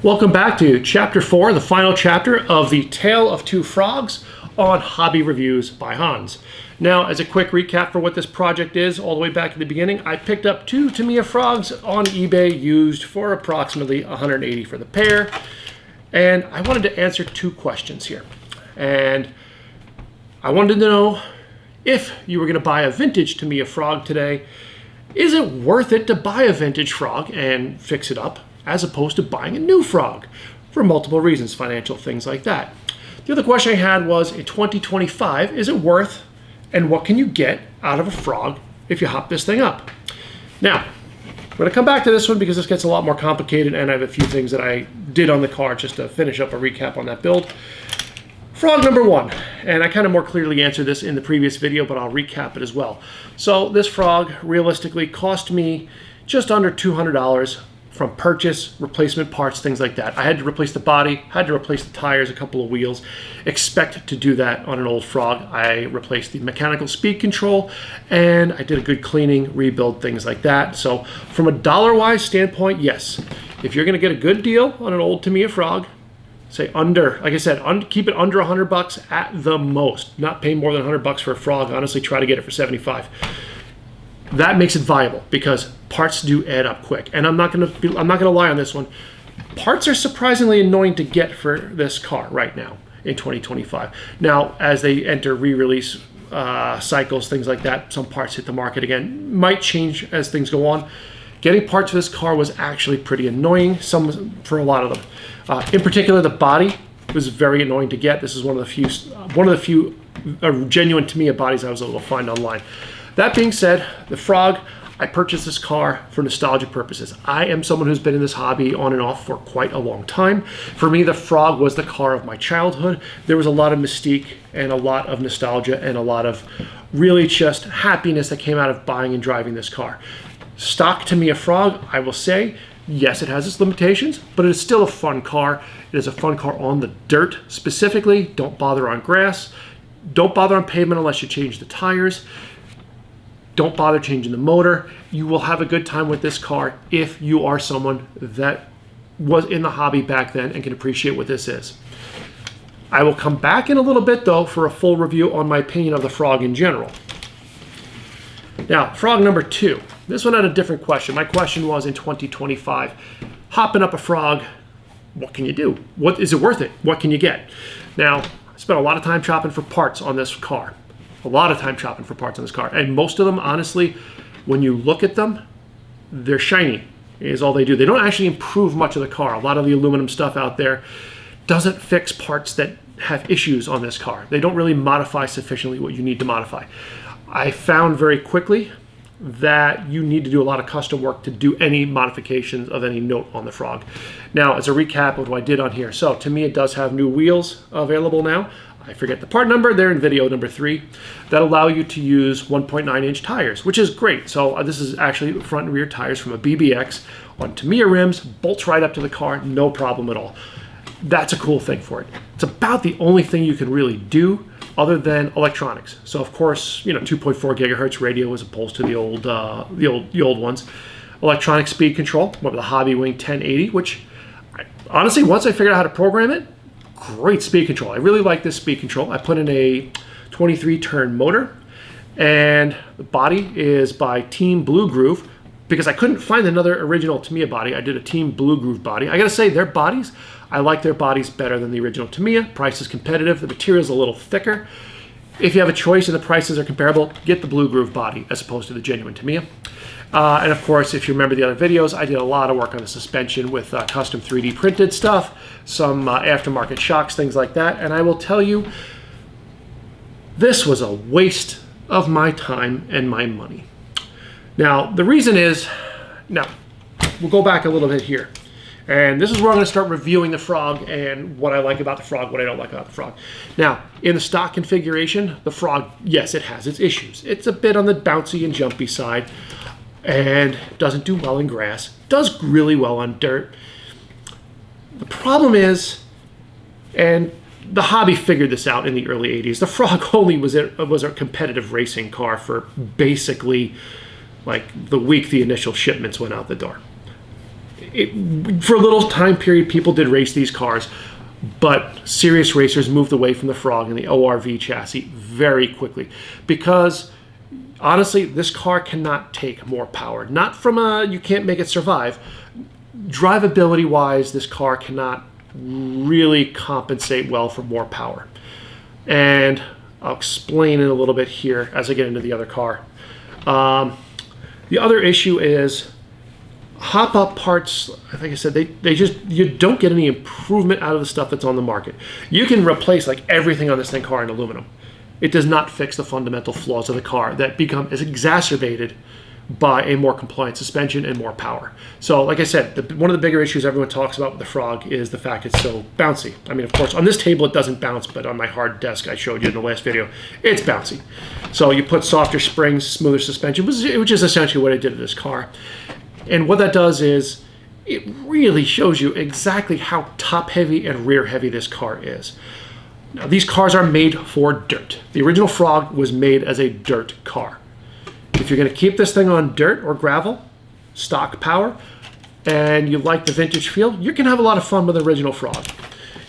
Welcome back to Chapter 4, the final chapter of the Tale of Two Frogs on Hobby Reviews by Hans. Now, as a quick recap for what this project is, all the way back at the beginning, I picked up two Tamiya frogs on eBay used for approximately $180 for the pair. And I wanted to answer two questions here. And I wanted to know, if you were going to buy a vintage Tamiya frog today, is it worth it to buy a vintage frog and fix it up, as opposed to buying a new frog? For multiple reasons, financial things like that. The other question I had was, in 2025, is it worth, and what can you get out of a frog if you hop this thing up? Now, I'm going to come back to this one because this gets a lot more complicated, and I have a few things that I did on the car just to finish up a recap on that build. Frog number one, and I kind of more clearly answered this in the previous video, but I'll recap it as well. So this frog realistically cost me just under $200 from purchase, replacement parts, things like that. I had to replace the body, had to replace the tires, a couple of wheels. Expect to do that on an old frog. I replaced the mechanical speed control, and I did a good cleaning, rebuild, things like that. So from a dollar-wise standpoint, yes. If you're gonna get a good deal on an old Tamiya frog, say under, like I said, keep it under $100 at the most. Not pay more than $100 for a frog. Honestly, try to get it for 75. That makes it viable because parts do add up quick. And I'm not gonna lie on this one. Parts are surprisingly annoying to get for this car right now in 2025. Now, as they enter re-release cycles, things like that, some parts hit the market again. Might change as things go on. Getting parts for this car was actually pretty annoying, for a lot of them. In particular, the body was very annoying to get. This is one of the few genuine Tamiya bodies I was able to find online. That being said, the frog, I purchased this car for nostalgia purposes. I am someone who's been in this hobby on and off for quite a long time. For me, the frog was the car of my childhood. There was a lot of mystique and a lot of nostalgia and a lot of really just happiness that came out of buying and driving this car. Stock Tamiya frog, I will say, yes, it has its limitations, but it is still a fun car. It is a fun car on the dirt specifically. Don't bother on grass. Don't bother on pavement unless you change the tires. Don't bother changing the motor. You will have a good time with this car if you are someone that was in the hobby back then and can appreciate what this is. I will come back in a little bit though for a full review on my opinion of the frog in general. Now, frog number two. This one had a different question. My question was, in 2025, hopping up a frog, what can you do? What is it worth it? What can you get? Now, I spent a lot of time shopping for parts on this car. A lot of time shopping for parts on this car. And most of them, honestly, when you look at them, they're shiny, is all they do. They don't actually improve much of the car. A lot of the aluminum stuff out there doesn't fix parts that have issues on this car. They don't really modify sufficiently what you need to modify. I found very quickly that you need to do a lot of custom work to do any modifications of any note on the frog. Now, as a recap of what I did on here. So, Tamiya does have new wheels available now. I forget the part number, they're in video number 3, that allow you to use 1.9 inch tires, which is great. So this is actually front and rear tires from a BBX on Tamiya rims, bolts right up to the car, no problem at all. That's a cool thing for it. It's about the only thing you can really do other than electronics. So of course, 2.4 gigahertz radio as opposed to the old ones. Electronic speed control, with the Hobby Wing 1080, which honestly, once I figured out how to program it, great speed control. I really like this speed control. I put in a 23 turn motor, and the body is by Team Blue Groove. Because I couldn't find another original Tamiya body, I did a Team Blue Groove body. I gotta say, their bodies, I like their bodies better than the original Tamiya. Price is competitive, the material's a little thicker. If you have a choice and the prices are comparable, get the Blue Groove body as opposed to the genuine Tamiya. And of course, if you remember the other videos, I did a lot of work on the suspension with custom 3D printed stuff, some aftermarket shocks, things like that. And I will tell you, this was a waste of my time and my money. Now, the reason is, now, we'll go back a little bit here. And this is where I'm going to start reviewing the frog and what I like about the frog, what I don't like about the frog. Now, in the stock configuration, the frog, yes, it has its issues. It's a bit on the bouncy and jumpy side and doesn't do well in grass. Does really well on dirt. The problem is, and the hobby figured this out in the early 80s, the frog only was a competitive racing car for basically like the week the initial shipments went out the door. for a little time period, people did race these cars, but serious racers moved away from the Frog and the ORV chassis very quickly because honestly, this car cannot take more power. Not from you can't make it survive. Drivability wise, this car cannot really compensate well for more power. And I'll explain it a little bit here as I get into the other car. The other issue is hop-up parts. Like I said, they just, you don't get any improvement out of the stuff that's on the market. You can replace like everything on this car in aluminum. It does not fix the fundamental flaws of the car that become exacerbated by a more compliant suspension and more power. So like I said, one of the bigger issues everyone talks about with the Frog is the fact it's so bouncy. I mean, of course, on this table it doesn't bounce, but on my hard desk I showed you in the last video, it's bouncy. So you put softer springs, smoother suspension, which is essentially what I did to this car. And what that does is it really shows you exactly how top heavy and rear heavy this car is. Now, these cars are made for dirt. The original Frog was made as a dirt car. If you're going to keep this thing on dirt or gravel, stock power, and you like the vintage feel, you can have a lot of fun with the original Frog.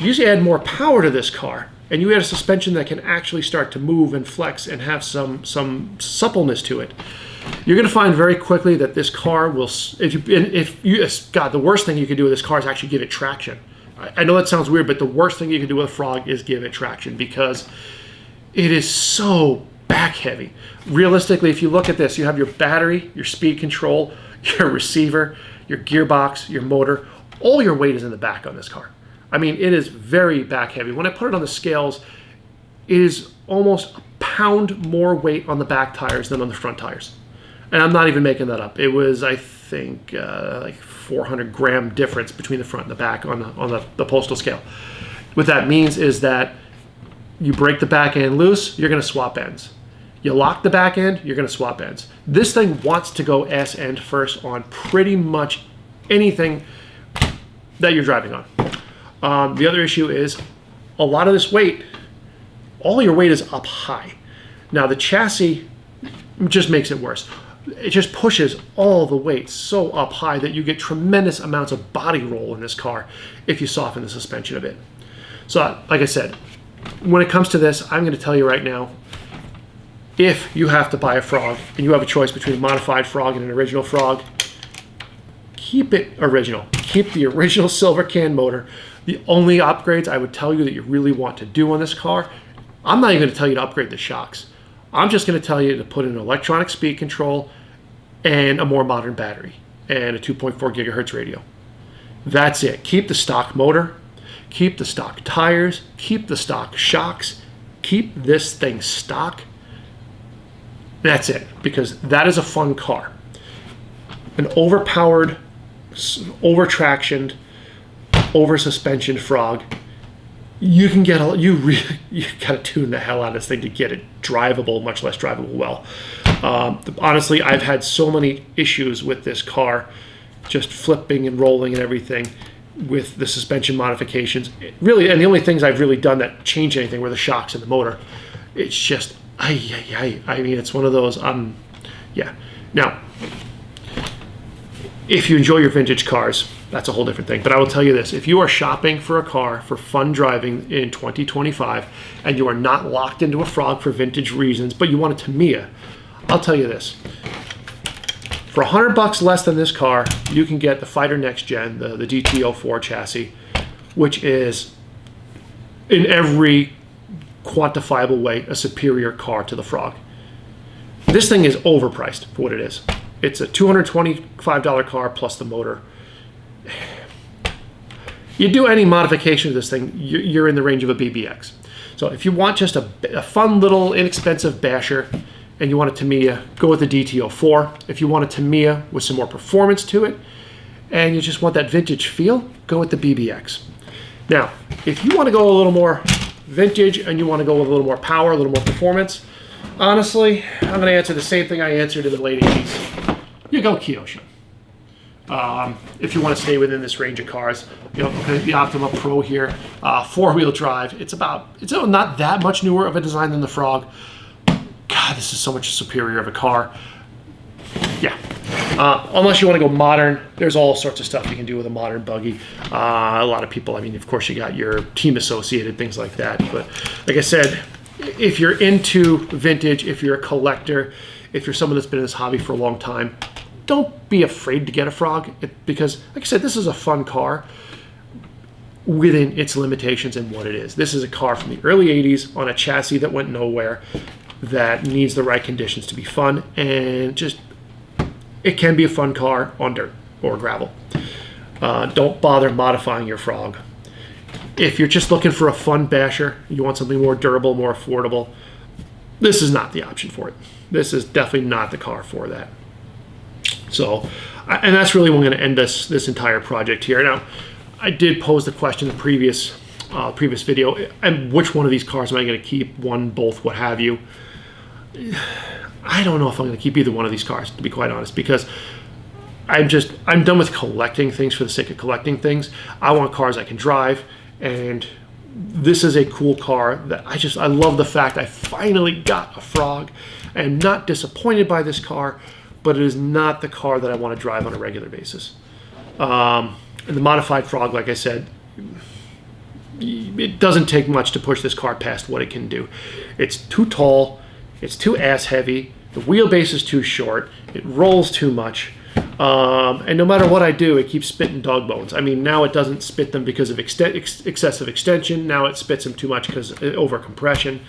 You just add more power to this car, and you add a suspension that can actually start to move and flex and have some suppleness to it. You're going to find very quickly that this car will, God, the worst thing you can do with this car is actually give it traction. I know that sounds weird, but the worst thing you can do with a Frog is give it traction because it is so back heavy. Realistically, if you look at this, you have your battery, your speed control, your receiver, your gearbox, your motor. All your weight is in the back on this car. I mean, it is very back heavy. When I put it on the scales, it is almost a pound more weight on the back tires than on the front tires. And I'm not even making that up. It was, I think, like 400 gram difference between the front and the back on the postal scale. What that means is that you break the back end loose, you're going to swap ends. You lock the back end, you're going to swap ends. This thing wants to go ass end first on pretty much anything that you're driving on. The other issue is a lot of this weight, all your weight is up high. Now the chassis just makes it worse. It just pushes all the weight so up high that you get tremendous amounts of body roll in this car if you soften the suspension a bit. So like I said, when it comes to this, I'm going to tell you right now, if you have to buy a Frog and you have a choice between a modified Frog and an original Frog, keep it original. Keep the original silver can motor. The only upgrades I would tell you that you really want to do on this car, I'm not even going to tell you to upgrade the shocks. I'm just going to tell you to put in electronic speed control and a more modern battery and a 2.4 gigahertz radio. That's it. Keep the stock motor, keep the stock tires, keep the stock shocks, keep this thing stock. That's it, because that is a fun car. An overpowered, over-tractioned, over-suspensioned Frog, you can get you gotta tune the hell out of this thing to get it drivable, much less drivable well. Honestly, I've had so many issues with this car, just flipping and rolling and everything with the suspension modifications. Really, and the only things I've really done that change anything were the shocks and the motor. It's just, I mean, it's one of those, yeah. Now, if you enjoy your vintage cars, that's a whole different thing. But I will tell you this, if you are shopping for a car for fun driving in 2025 and you are not locked into a Frog for vintage reasons, but you want a Tamiya, I'll tell you this. For $100 less than this car, you can get the Fighter Next Gen, the DT04 chassis, which is in every quantifiable way a superior car to the Frog. This thing is overpriced for what it is. It's a $225 car plus the motor. You do any modification to this thing, you're in the range of a BBX. So if you want just a fun little inexpensive basher and you want a Tamiya, go with the DT04. If you want a Tamiya with some more performance to it and you just want that vintage feel, go with the BBX. Now, if you want to go a little more vintage and you want to go with a little more power, a little more performance, honestly, I'm going to answer the same thing I answered in the late 80s. You go Kyosho. If you want to stay within this range of cars, you know, the Optima Pro here, four-wheel drive. It's not that much newer of a design than the Frog. God, this is so much superior of a car. Yeah. Unless you want to go modern, there's all sorts of stuff you can do with a modern buggy. A lot of people, I mean, of course you got your team associated, things like that. But like I said, if you're into vintage, if you're a collector, if you're someone that's been in this hobby for a long time, don't be afraid to get a Frog, because like I said, this is a fun car within its limitations and what it is. This is a car from the early 80s on a chassis that went nowhere, that needs the right conditions to be fun, and just, it can be a fun car on dirt or gravel. Don't bother modifying your Frog. If you're just looking for a fun basher, you want something more durable, more affordable, this is not the option for it. This is definitely not the car for that. So, and that's really what I'm going to end this entire project here. Now, I did pose the question in the previous video, and which one of these cars am I going to keep? One, both, what have you? I don't know if I'm going to keep either one of these cars, to be quite honest, because I'm done with collecting things for the sake of collecting things. I want cars I can drive, and this is a cool car that I love the fact I finally got a Frog. I am not disappointed by this car, but it is not the car that I want to drive on a regular basis. And the modified Frog, like I said, it doesn't take much to push this car past what it can do. It's too tall, it's too ass heavy, the wheelbase is too short, it rolls too much, and no matter what I do, it keeps spitting dog bones. I mean, now it doesn't spit them because of excessive extension, now it spits them too much because of over compression,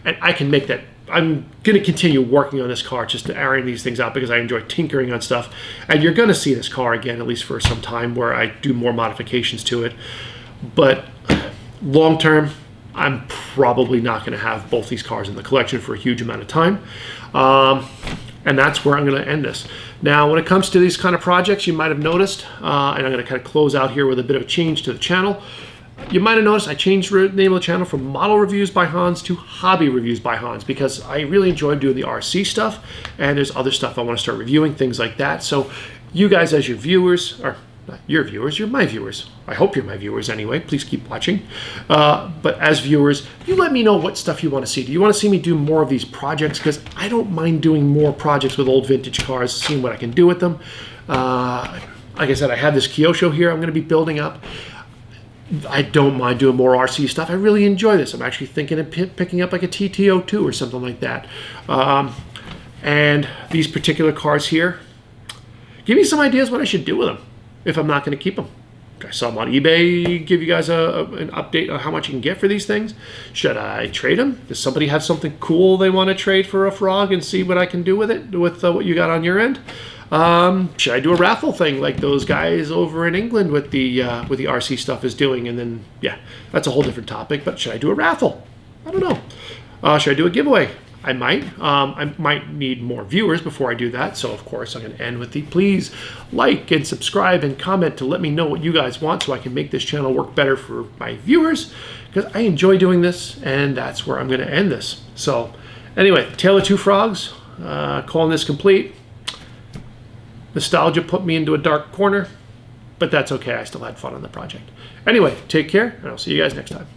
and I can make that. I'm going to continue working on this car just to iron these things out because I enjoy tinkering on stuff. And you're going to see this car again, at least for some time, where I do more modifications to it. But long term, I'm probably not going to have both these cars in the collection for a huge amount of time. And that's where I'm going to end this. Now, when it comes to these kind of projects, you might have noticed, and I'm going to kind of close out here with a bit of a change to the channel. You might have noticed I changed the name of the channel from Model Reviews by Hans to Hobby Reviews by Hans, because I really enjoy doing the RC stuff, and there's other stuff I want to start reviewing, things like that. So you guys, as your viewers, or not your viewers, you're my viewers. I hope you're my viewers anyway. Please keep watching. But as viewers, you let me know what stuff you want to see. Do you want to see me do more of these projects? Because I don't mind doing more projects with old vintage cars, seeing what I can do with them. Like I said, I have this Kyosho here I'm going to be building up. I don't mind doing more RC stuff. I really enjoy this. I'm actually thinking of picking up like a TT02 or something like that. And these particular cars here, give me some ideas what I should do with them if I'm not going to keep them. Should I sell them on eBay, give you guys an update on how much you can get for these things? Should I trade them? Does somebody have something cool they want to trade for a Frog and see what I can do with it, with what you got on your end? Should I do a raffle thing like those guys over in England with the RC stuff is doing? And then, yeah, that's a whole different topic. But should I do a raffle? I don't know. Should I do a giveaway? I might. I might need more viewers before I do that. So, of course, I'm going to end with the please like and subscribe and comment to let me know what you guys want so I can make this channel work better for my viewers, because I enjoy doing this, and that's where I'm going to end this. So, anyway, Tale of Two Frogs, calling this complete. Nostalgia put me into a dark corner, but that's okay. I still had fun on the project. Anyway, take care, and I'll see you guys next time.